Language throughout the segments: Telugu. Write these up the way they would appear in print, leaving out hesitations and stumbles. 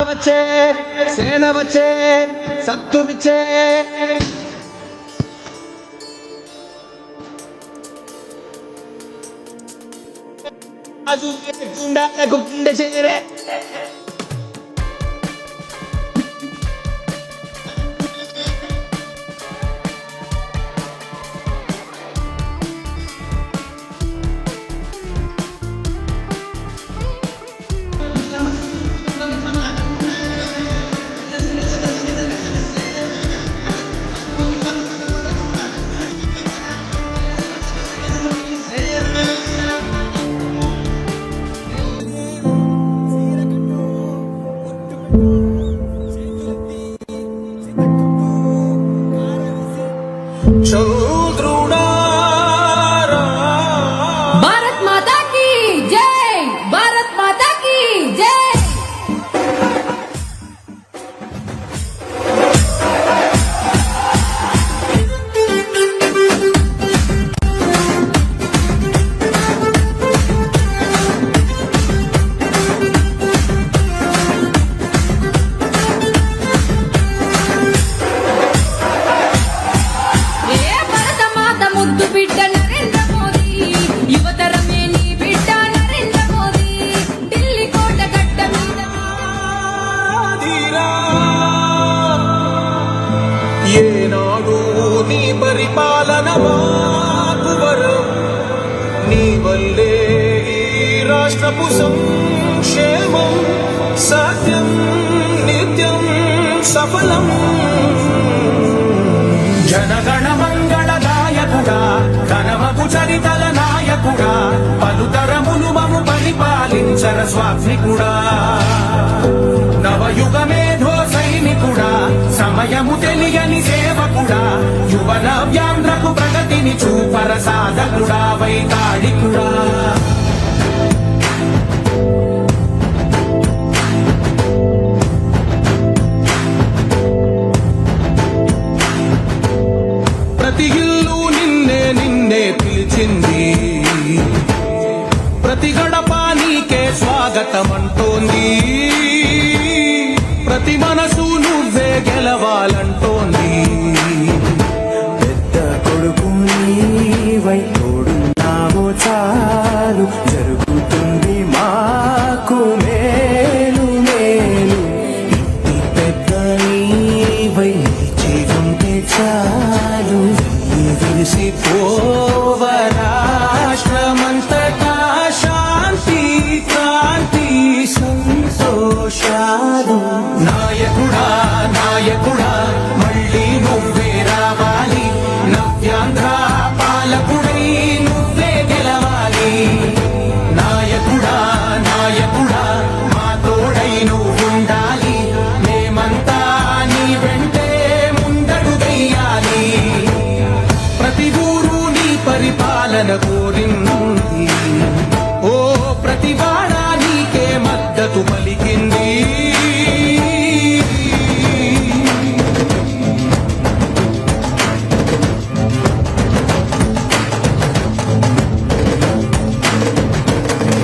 వచ్చే సేన వచ్చే సత్తు విచ్చే గుండాలకు గుండె చేరే भारत माता की जय, भारत माता की जय। ముద్దు బిడ్డ నరేంద్ర మోదీ యువతరమే నీ బిడ్డ నరేంద్ర మోదీ ఢిల్లీ కోట గడ్డ మీద ఏనాడు నీ పరిపాలన మాకు వరం నీ వల్లే ఈ రాష్ట్రపు సంక్షేమం సత్యం నిత్యం సఫలం జనగణ మంగళదాయకుడా ఘనమగు చరితల నాయకుడా పలుతరములు మము పరిపాలించర స్వామికుడా నవయుగ మేధో సైనికుడా సమయము తెలియని సేవకుడా యువన వ్యాంధ్రకు ప్రగతిని చూపర సాధకుడా వైతాళికుడా ప్రతి ఇల్లు నిన్నే నిన్నే పిలిచింది ప్రతి గడప నీకే స్వాగతమంటోంది ప్రతి మనసు నువ్వే గెలవాలంటోంది పెద్ద కొడుకు నీవై తోడున్నావో చాలు జరుగుతుంది మాకు మేలు మేలు ఇంటి పెద్ద నీవై నిలిచి ఉంటే చాలు విరిసిపోవ రాష్ట్రమంతటా శాంతి క్రాంతి సంతోషాలు నాయకుడా నాయకుడా మళ్ళీ నువ్వే రావాలి నవ్యాంధ్ర పాలకుడై నువ్వే గెలవాలి నాయకుడా నాయకుడా మా తోడై నువ్వుండాలి మేమంతా నీ వెంటే ముందడు వెయ్యాలి ప్రతి ఊరు నీ పరిపాలన కోరింది ఓ ప్రతి వాడ నీకే మద్దతు పలికింది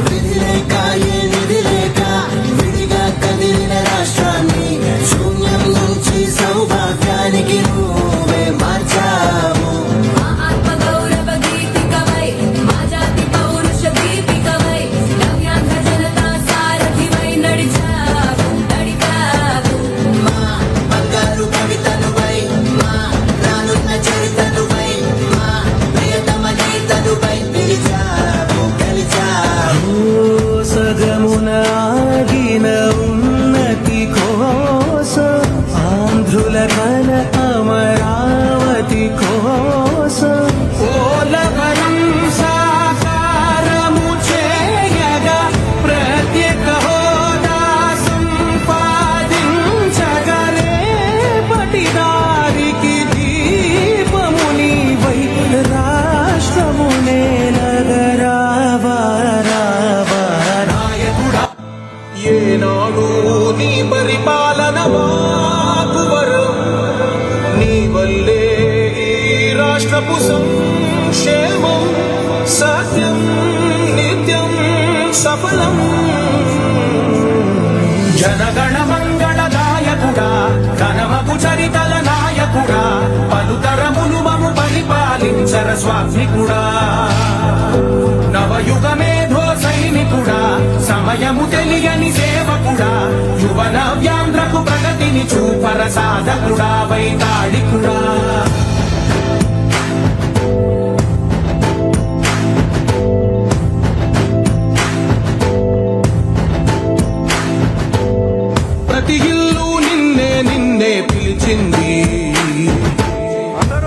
విధిలేక ఏ నిధిలేక విడిగా కదిలిన రాష్ట్రాన్ని శూన్యం నుంచి సౌభాగ్యానికి నువ్వే మార్చావు మా ఆత్మ గౌరవ గీతికవై మా జాతి పౌరుష దీపికవై నవ్యాంధ్ర జనతా సారథివై నడిచావు నడిపావు మా బంగారు కవితనువై మా రానున్న చరితనువై మా ప్రియతమ నేతనువై పిలిచావు గెలిచావు సగమున ఆగిన ఉన్నతి కోసం ఆంధ్రుల ఘన అమరావతి కోసం పోలవరం సాకారము చేయగా ప్రత్యేక హోదా సంపాదించగలే పటిదారికి దీపము నీవై రాష్ట్రము నేలగరావా రావా నాయకుడా ఏనాడు నీ పరిపాలన మాకు వరం నీ వల్లే ఈ రాష్ట్రపు సంక్షేమం సత్యం నిత్యం సఫలం జనగణ మంగళ స్వామికుడా నవయుగ మేధో సైనికుడా సమయము తెలియని సేవకుడా యువన వ్యాంధ్రకు ప్రగతిని చూపర సాధకుడా వైతాళికుడా ప్రతి ఇల్లు నిన్నే నిన్నే పిలిచింది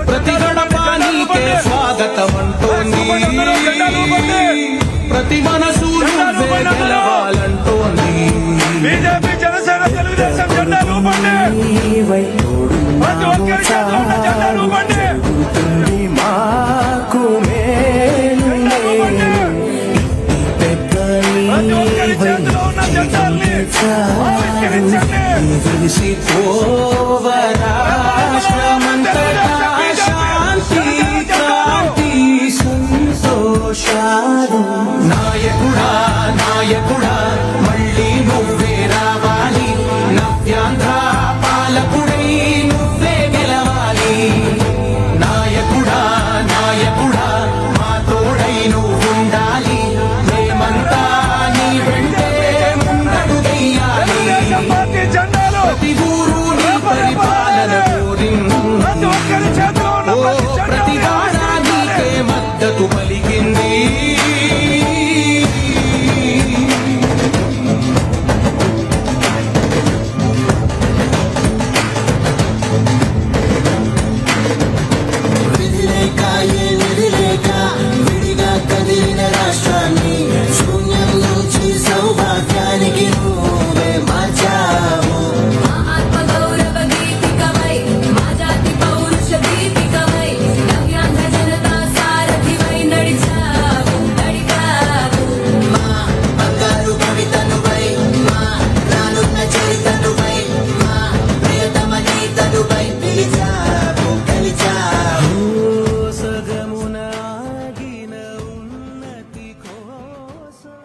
ప్రతి గడప నీకే స్వాగతం అంటోంది ప్రతి మనసు నువ్వే గెలవాలంటోంది బీజేపీ జనసేన తెలుగుదేశం జెండా రూపండి నీవై ప్రతి ఒక్కరి చేతిలో ఉన్న జెండా రూపండి జరుగుతుంది మాకు మేలు ప్రతి ఒక్కరి చేతిలో ఉన్న జెండాల్ని ఆవిష్కరించండి రాష్ట్రమంతటా శాంతి క్రాంతి సంతోషాలు నాయకుడా నాయకుడా మళ్ళీ నువ్వే రావాలి నవ్యాంధ్ర పాలకుడై నువ్వే గెలవాలి నాయకుడా నాయకుడా మా తోడై నువ్వుండాలి మేమంతా నీ వెంటే ముందడుగెయ్యాలి తెలుగుదేశం పార్టీ జెండాలు ప్రతి ఊరు నీ పరిపాలన ప్రతి ఒక్కరి చేతిలో ఉన్న ప్రతి వాడ నీకే మద్దతు పలికింది విధిలేక ఏ విధిలేక విడిగా కదిలిన రాష్ట్రాన్ని శూన్యం నుంచి సౌభాగ్యానికి నువ్వే మార్చావు మా ఆత్మ గౌరవ గీతికవై మా జాతి పౌరుష దీపికవై నవ్యాంధ్ర జనతా సారథివై నడిచావు నడిపావు మా బంగారు కవితనువై మా రానున్న చరితనువై మా ప్రియతమ గీతనువై పిలిచావు గెలిచావు సగమున ఆగిన ఉన్నతి కోసం